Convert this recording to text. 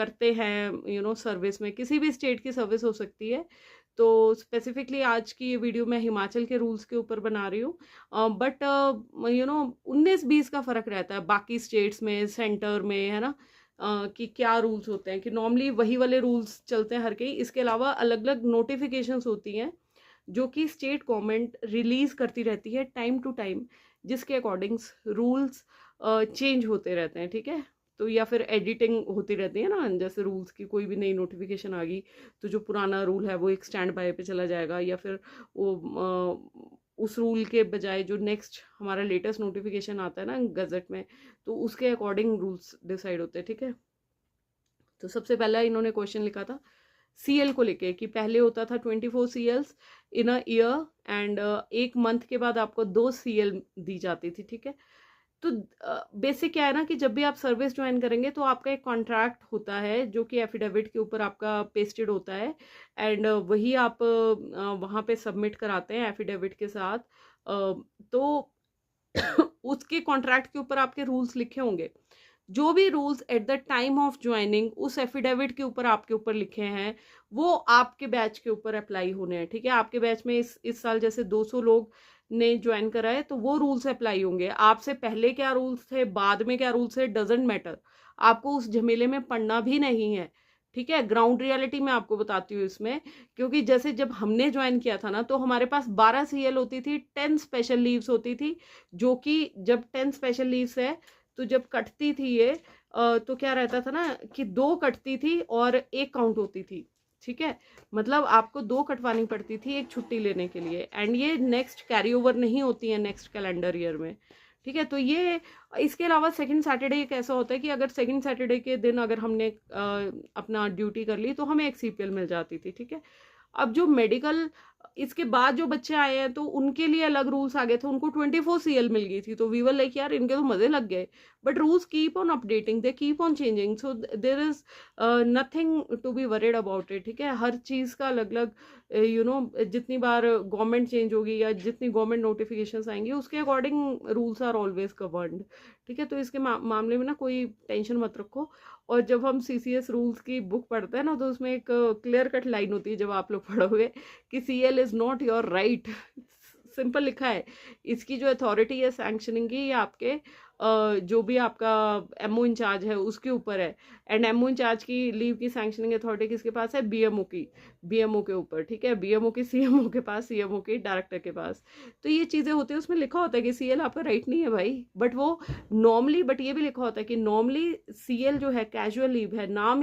करते हैं सर्विस में, किसी भी स्टेट की सर्विस हो सकती है। तो स्पेसिफिकली आज की ये वीडियो मैं हिमाचल के रूल्स के ऊपर बना रही हूँ। बट 19-20 का फ़र्क रहता है बाकी स्टेट्स में, सेंटर में, है ना। कि क्या रूल्स होते हैं, कि नॉर्मली वही वाले रूल्स चलते हैं हर कहीं। इसके अलावा अलग अलग नोटिफिकेशंस होती हैं जो कि स्टेट गवर्नमेंट रिलीज करती रहती है टाइम टू टाइम, जिसके अकॉर्डिंग्स रूल्स चेंज होते रहते हैं, ठीक है। तो या फिर एडिटिंग होती रहती है ना, जैसे रूल्स की कोई भी नई नोटिफिकेशन आ गई तो जो पुराना रूल है वो एक स्टैंड बाय पे चला जाएगा, या फिर वो उस रूल के बजाय जो नेक्स्ट हमारा लेटेस्ट नोटिफिकेशन आता है ना गजट में, तो उसके अकॉर्डिंग रूल्स डिसाइड होते हैं, ठीक है। तो सबसे पहला इन्होंने क्वेश्चन लिखा था सीएल को लेके, कि पहले होता था 24 सीएल्स इन अ ईयर, एंड एक मंथ के बाद आपको 2 सीएल दी जाती थी, ठीक है। तो बेसिक क्या है ना, कि जब भी आप सर्विस ज्वाइन करेंगे तो आपका एक कॉन्ट्रैक्ट होता है जो कि एफिडेविट के ऊपर आपका पेस्टेड होता है, एंड वही आप वहाँ पे सबमिट कराते हैं एफिडेविट के साथ। तो उसके कॉन्ट्रैक्ट के ऊपर आपके रूल्स लिखे होंगे। जो भी rules at the time of joining उस एफिडेविट के ऊपर आपके ऊपर लिखे हैं, वो आपके बैच के ऊपर अप्लाई होने हैं, ठीक है। आपके बैच में इस साल जैसे 200 लोग ने ज्वाइन करा है, तो वो रूल्स अप्लाई होंगे। आपसे पहले क्या रूल्स थे, बाद में क्या रूल्स थे, डजेंट मैटर। आपको उस झमेले में पढ़ना भी नहीं है, ठीक है। ग्राउंड रियलिटी में आपको बताती हूँ इसमें, क्योंकि जैसे जब हमने ज्वाइन किया था ना, तो हमारे पास 12 सीएल होती थी, 10 स्पेशल लीव्स होती थी, जो कि जब 10 स्पेशल लीव्स है तो जब कटती थी ये तो क्या रहता था ना, कि 2 कटती थी और 1 काउंट होती थी, ठीक है। मतलब आपको 2 कटवानी पड़ती थी एक छुट्टी लेने के लिए, एंड ये नेक्स्ट कैरी ओवर नहीं होती है नेक्स्ट कैलेंडर ईयर में, ठीक है। तो ये इसके अलावा सेकंड सैटरडे एक ऐसा होता है कि अगर सेकंड सैटरडे के दिन अगर हमने अपना ड्यूटी कर ली तो हमें एक सीपीएल मिल जाती थी, ठीक है। अब जो मेडिकल इसके बाद जो बच्चे आए हैं तो उनके लिए अलग रूल्स आ गए थे, उनको 24 सीएल मिल गई थी, तो वी वर लाइक यार इनके तो मजे लग गए। But rules keep on updating, they keep on changing, so there is nothing to be worried about it, ठीक है। हर चीज का अलग अलग जितनी बार गवर्नमेंट चेंज होगी या जितनी गवर्नमेंट नोटिफिकेशंस आएंगी उसके according rules are always governed, ठीक है। तो इसके मामले में ना कोई टेंशन मत रखो। और जब हम सीसीएस रूल्स की बुक पढ़ते हैं ना, तो उसमें एक क्लियर कट लाइन होती है जब आप लोग पढ़ोगे, कि CL is not your right. Simple लिखा है। इसकी जो अथॉरिटी है सैंक्शनिंग की, ये आपके जो भी आपका एमओ इंचार्ज है उसके ऊपर है। एंड एमओ इंचार्ज की लीव की सैंक्शनिंग अथॉरिटी किसके पास है, बीएमओ की, बीएमओ के ऊपर, ठीक है। बीएमओ की सीएमओ के पास, सीएमओ की डायरेक्टर के पास। तो ये चीजें होती है, उसमें लिखा होता है कि सीएल आपका राइट नहीं है भाई, बट वो नॉर्मली, बट ये भी लिखा होता है कि नॉर्मली सीएल जो है कैजुअल लीव है, नाम